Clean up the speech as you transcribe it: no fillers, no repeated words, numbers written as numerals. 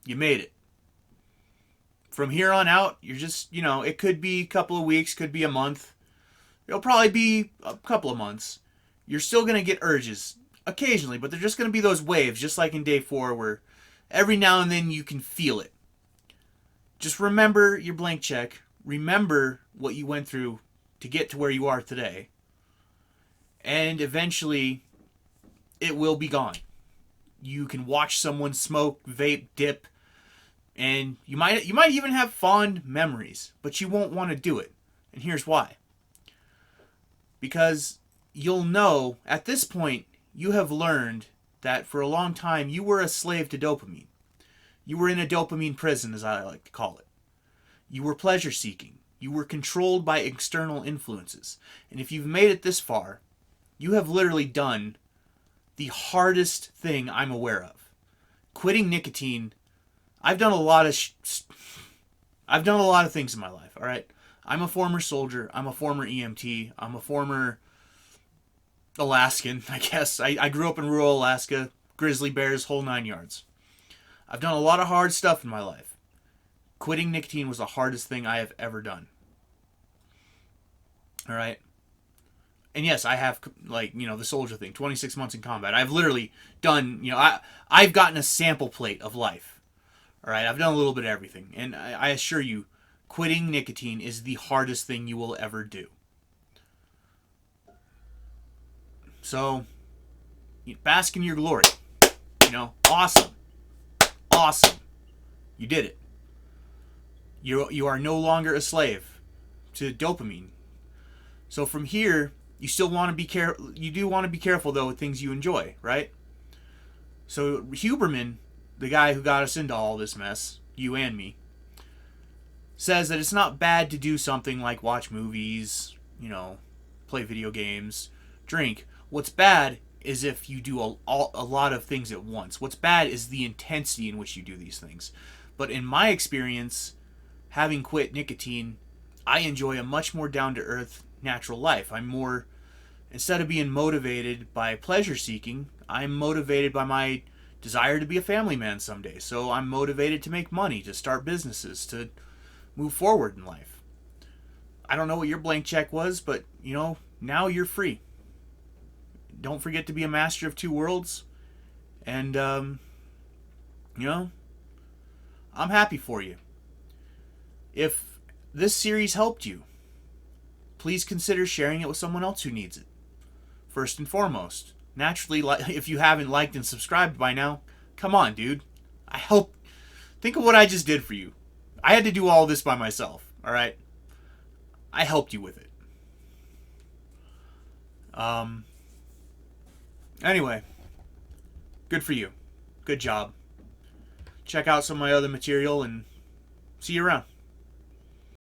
You made it. From here on out, you're just, it could be a couple of weeks, could be a month. It'll probably be a couple of months. You're still going to get urges occasionally, but they're just going to be those waves, just like in day 4, where every now and then you can feel it. Just remember your blank check. Remember what you went through to get to where you are today. And eventually, it will be gone. You can watch someone smoke, vape, dip, and you might even have fond memories, but you won't want to do it. And here's why. Because you'll know at this point you have learned that for a long time you were a slave to dopamine. You were in a dopamine prison, as I like to call it. You were pleasure seeking. You were controlled by external influences. And if you've made it this far, you have literally done the hardest thing I'm aware of. Quitting nicotine. I've done a lot of things in my life, all right? I'm a former soldier. I'm a former EMT. I'm a former Alaskan, I guess. I grew up in rural Alaska, grizzly bears, whole 9 yards. I've done a lot of hard stuff in my life. Quitting nicotine was the hardest thing I have ever done. All right? And yes, I have, the soldier thing, 26 months in combat. I've literally done, I've gotten a sample plate of life. All right? I've done a little bit of everything. And I assure you, quitting nicotine is the hardest thing you will ever do. So, bask in your glory. Awesome. Awesome. You did it. You are no longer a slave to dopamine. So from here, you still want to be careful. You do want to be careful though with things you enjoy, right? So Huberman, the guy who got us into all this mess, you and me, says that it's not bad to do something like watch movies, play video games, drink. What's bad is if you do a lot of things at once. What's bad is the intensity in which you do these things. But in my experience, having quit nicotine, I enjoy a much more down-to-earth, natural life. Instead of being motivated by pleasure seeking, I'm motivated by my desire to be a family man someday. So I'm motivated to make money, to start businesses, to move forward in life. I don't know what your blank check was, but, now you're free. Don't forget to be a master of two worlds. And, I'm happy for you. If this series helped you, please consider sharing it with someone else who needs it. First and foremost, naturally, if you haven't liked and subscribed by now, come on, dude. Think of what I just did for you. I had to do all this by myself, all right? I helped you with it. Anyway, good for you. Good job. Check out some of my other material and see you around.